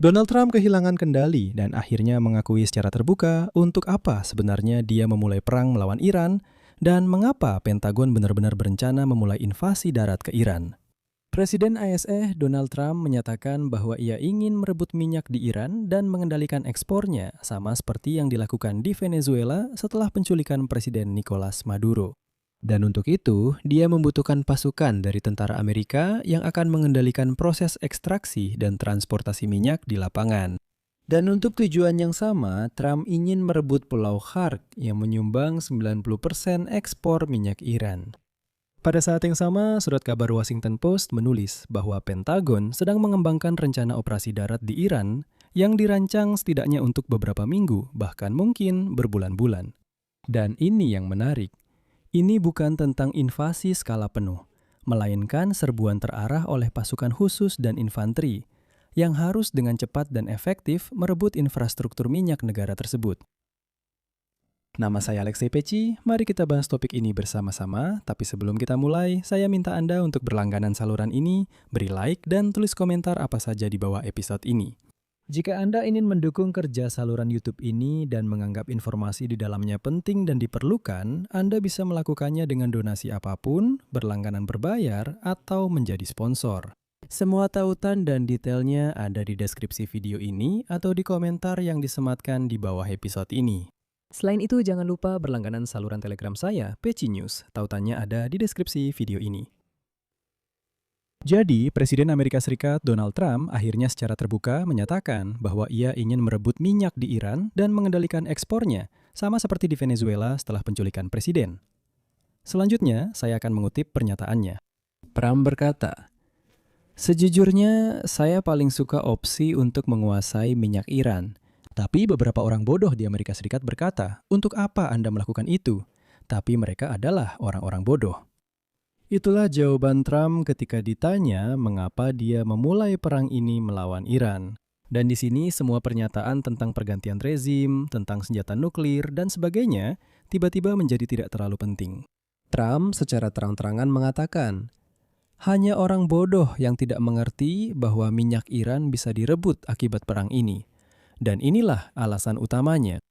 Donald Trump kehilangan kendali dan akhirnya mengakui secara terbuka untuk apa sebenarnya dia memulai perang melawan Iran dan mengapa Pentagon benar-benar berencana memulai invasi darat ke Iran. Presiden AS Donald Trump menyatakan bahwa ia ingin merebut minyak di Iran dan mengendalikan ekspornya, sama seperti yang dilakukan di Venezuela setelah penculikan Presiden Nicolas Maduro. Dan untuk itu, dia membutuhkan pasukan dari tentara Amerika yang akan mengendalikan proses ekstraksi dan transportasi minyak di lapangan. Dan untuk tujuan yang sama, Trump ingin merebut Pulau Khark yang menyumbang 90% ekspor minyak Iran. Pada saat yang sama, surat kabar Washington Post menulis bahwa Pentagon sedang mengembangkan rencana operasi darat di Iran yang dirancang setidaknya untuk beberapa minggu, bahkan mungkin berbulan-bulan. Dan ini yang menarik. Ini bukan tentang invasi skala penuh, melainkan serbuan terarah oleh pasukan khusus dan infanteri yang harus dengan cepat dan efektif merebut infrastruktur minyak negara tersebut. Nama saya Alexei Peci, mari kita bahas topik ini bersama-sama, tapi sebelum kita mulai, saya minta Anda untuk berlangganan saluran ini, beri like, dan tulis komentar apa saja di bawah episode ini. Jika Anda ingin mendukung kerja saluran YouTube ini dan menganggap informasi di dalamnya penting dan diperlukan, Anda bisa melakukannya dengan donasi apapun, berlangganan berbayar, atau menjadi sponsor. Semua tautan dan detailnya ada di deskripsi video ini atau di komentar yang disematkan di bawah episode ini. Selain itu, jangan lupa berlangganan saluran Telegram saya, Peci News. Tautannya ada di deskripsi video ini. Jadi, Presiden Amerika Serikat Donald Trump akhirnya secara terbuka menyatakan bahwa ia ingin merebut minyak di Iran dan mengendalikan ekspornya, sama seperti di Venezuela setelah penculikan presiden. Selanjutnya, saya akan mengutip pernyataannya. Trump berkata, "Sejujurnya, saya paling suka opsi untuk menguasai minyak Iran. Tapi beberapa orang bodoh di Amerika Serikat berkata, untuk apa Anda melakukan itu? Tapi mereka adalah orang-orang bodoh." Itulah jawaban Trump ketika ditanya mengapa dia memulai perang ini melawan Iran. Dan di sini semua pernyataan tentang pergantian rezim, tentang senjata nuklir, dan sebagainya tiba-tiba menjadi tidak terlalu penting. Trump secara terang-terangan mengatakan, hanya orang bodoh yang tidak mengerti bahwa minyak Iran bisa direbut akibat perang ini. Dan inilah alasan utamanya.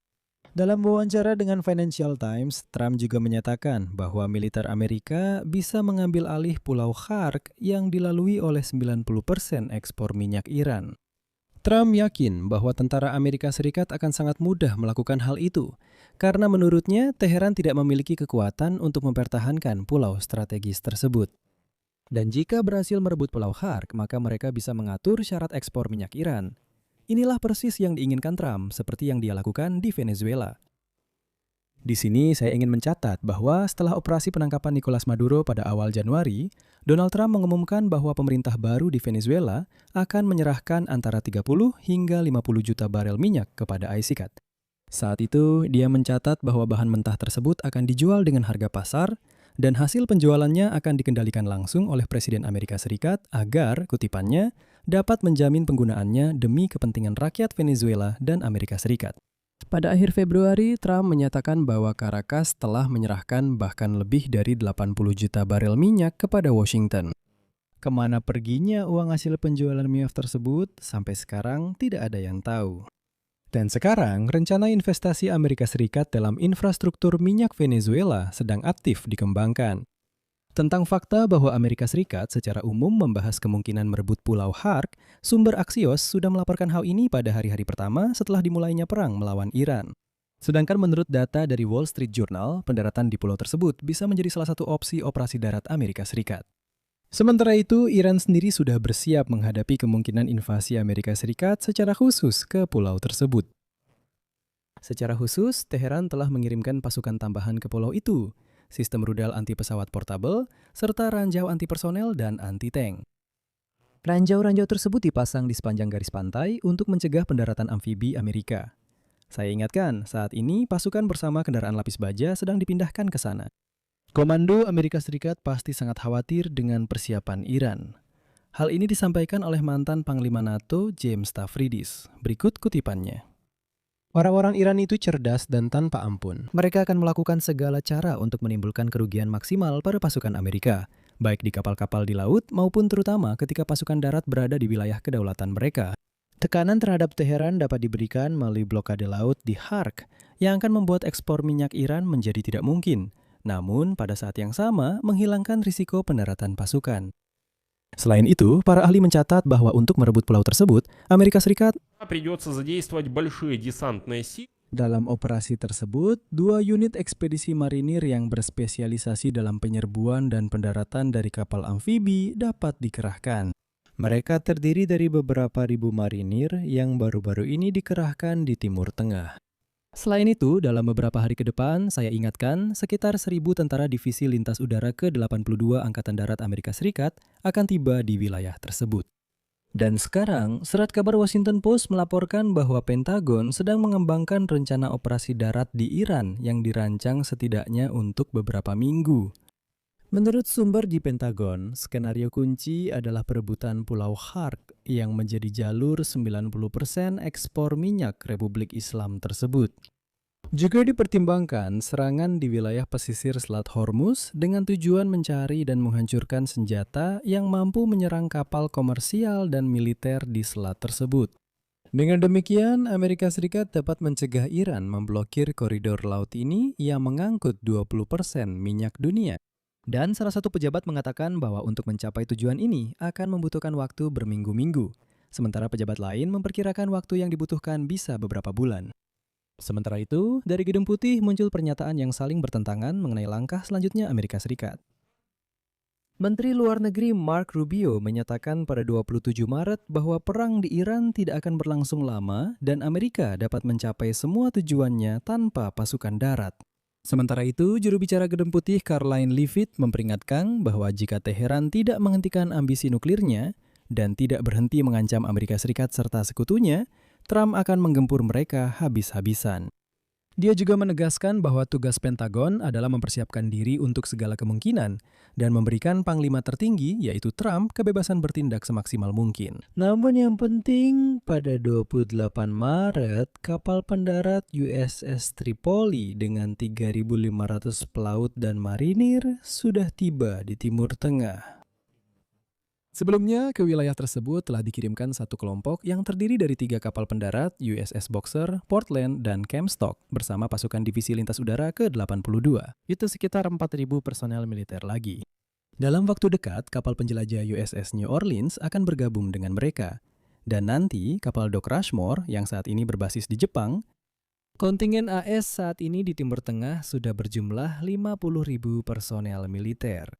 Dalam wawancara dengan Financial Times, Trump juga menyatakan bahwa militer Amerika bisa mengambil alih Pulau Khark yang dilalui oleh 90% ekspor minyak Iran. Trump yakin bahwa tentara Amerika Serikat akan sangat mudah melakukan hal itu, karena menurutnya Teheran tidak memiliki kekuatan untuk mempertahankan pulau strategis tersebut. Dan jika berhasil merebut Pulau Khark, maka mereka bisa mengatur syarat ekspor minyak Iran. Inilah persis yang diinginkan Trump, seperti yang dia lakukan di Venezuela. Di sini saya ingin mencatat bahwa setelah operasi penangkapan Nicolas Maduro pada awal Januari, Donald Trump mengumumkan bahwa pemerintah baru di Venezuela akan menyerahkan antara 30 hingga 50 juta barel minyak kepada ICCAT. Saat itu, dia mencatat bahwa bahan mentah tersebut akan dijual dengan harga pasar, dan hasil penjualannya akan dikendalikan langsung oleh Presiden Amerika Serikat agar, kutipannya, dapat menjamin penggunaannya demi kepentingan rakyat Venezuela dan Amerika Serikat. Pada akhir Februari, Trump menyatakan bahwa Caracas telah menyerahkan bahkan lebih dari 80 juta barel minyak kepada Washington. Kemana perginya uang hasil penjualan minyak tersebut, sampai sekarang tidak ada yang tahu. Dan sekarang, rencana investasi Amerika Serikat dalam infrastruktur minyak Venezuela sedang aktif dikembangkan. Tentang fakta bahwa Amerika Serikat secara umum membahas kemungkinan merebut Pulau Khark, sumber Axios sudah melaporkan hal ini pada hari-hari pertama setelah dimulainya perang melawan Iran. Sedangkan menurut data dari Wall Street Journal, pendaratan di pulau tersebut bisa menjadi salah satu opsi operasi darat Amerika Serikat. Sementara itu, Iran sendiri sudah bersiap menghadapi kemungkinan invasi Amerika Serikat secara khusus ke pulau tersebut. Secara khusus, Teheran telah mengirimkan pasukan tambahan ke pulau itu, sistem rudal anti-pesawat portabel, serta ranjau anti-personel dan anti-tank. Ranjau-ranjau tersebut dipasang di sepanjang garis pantai untuk mencegah pendaratan amfibi Amerika. Saya ingatkan, saat ini pasukan bersama kendaraan lapis baja sedang dipindahkan ke sana. Komando Amerika Serikat pasti sangat khawatir dengan persiapan Iran. Hal ini disampaikan oleh mantan Panglima NATO James Stavridis. Berikut kutipannya. Orang-orang Iran itu cerdas dan tanpa ampun. Mereka akan melakukan segala cara untuk menimbulkan kerugian maksimal pada pasukan Amerika, baik di kapal-kapal di laut maupun terutama ketika pasukan darat berada di wilayah kedaulatan mereka. Tekanan terhadap Teheran dapat diberikan melalui blokade laut di Hark, yang akan membuat ekspor minyak Iran menjadi tidak mungkin, namun pada saat yang sama menghilangkan risiko pendaratan pasukan. Selain itu, para ahli mencatat bahwa untuk merebut pulau tersebut, Amerika Serikat Придется задействовать большие десантные силы. dalam operasi tersebut, 2 unit ekspedisi marinir yang berspesialisasi dalam penyerbuan dan pendaratan dari kapal amfibi dapat dikerahkan. Mereka terdiri dari beberapa ribu marinir yang baru-baru ini dikerahkan di Timur Tengah. Selain itu, dalam beberapa hari ke depan, saya ingatkan sekitar 1.000 tentara divisi lintas udara ke-82 Angkatan Darat Amerika Serikat akan tiba di wilayah tersebut. Dan sekarang, surat kabar Washington Post melaporkan bahwa Pentagon sedang mengembangkan rencana operasi darat di Iran yang dirancang setidaknya untuk beberapa minggu. Menurut sumber di Pentagon, skenario kunci adalah perebutan Pulau Hark yang menjadi jalur 90% ekspor minyak Republik Islam tersebut. Juga dipertimbangkan serangan di wilayah pesisir Selat Hormuz dengan tujuan mencari dan menghancurkan senjata yang mampu menyerang kapal komersial dan militer di selat tersebut. Dengan demikian, Amerika Serikat dapat mencegah Iran memblokir koridor laut ini yang mengangkut 20% minyak dunia. Dan salah satu pejabat mengatakan bahwa untuk mencapai tujuan ini akan membutuhkan waktu berminggu-minggu. Sementara pejabat lain memperkirakan waktu yang dibutuhkan bisa beberapa bulan. Sementara itu, dari Gedung Putih muncul pernyataan yang saling bertentangan mengenai langkah selanjutnya Amerika Serikat. Menteri Luar Negeri Mark Rubio menyatakan pada 27 Maret bahwa perang di Iran tidak akan berlangsung lama dan Amerika dapat mencapai semua tujuannya tanpa pasukan darat. Sementara itu, juru bicara Gedung Putih Caroline Leavitt memperingatkan bahwa jika Teheran tidak menghentikan ambisi nuklirnya dan tidak berhenti mengancam Amerika Serikat serta sekutunya, Trump akan menggempur mereka habis-habisan. Dia juga menegaskan bahwa tugas Pentagon adalah mempersiapkan diri untuk segala kemungkinan dan memberikan panglima tertinggi, yaitu Trump, kebebasan bertindak semaksimal mungkin. Namun yang penting, pada 28 Maret, kapal pendarat USS Tripoli dengan 3.500 pelaut dan marinir sudah tiba di Timur Tengah. Sebelumnya, ke wilayah tersebut telah dikirimkan satu kelompok yang terdiri dari 3 kapal pendarat USS Boxer, Portland, dan Comstock bersama pasukan divisi lintas udara ke-82. Itu sekitar 4.000 personel militer lagi. Dalam waktu dekat, kapal penjelajah USS New Orleans akan bergabung dengan mereka. Dan nanti, kapal Dock Rushmore yang saat ini berbasis di Jepang, kontingen AS saat ini di Timur Tengah sudah berjumlah 50.000 personel militer.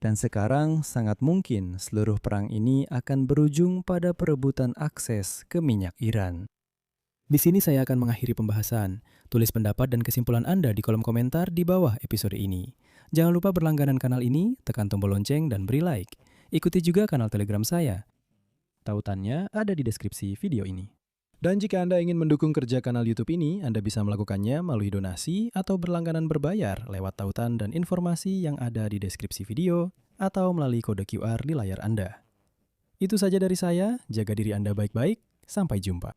Dan sekarang sangat mungkin seluruh perang ini akan berujung pada perebutan akses ke minyak Iran. Di sini saya akan mengakhiri pembahasan. Tulis pendapat dan kesimpulan Anda di kolom komentar di bawah episode ini. Jangan lupa berlangganan kanal ini, tekan tombol lonceng dan beri like. Ikuti juga kanal Telegram saya. Tautannya ada di deskripsi video ini. Dan jika Anda ingin mendukung kerja kanal YouTube ini, Anda bisa melakukannya melalui donasi atau berlangganan berbayar lewat tautan dan informasi yang ada di deskripsi video atau melalui kode QR di layar Anda. Itu saja dari saya, jaga diri Anda baik-baik, sampai jumpa.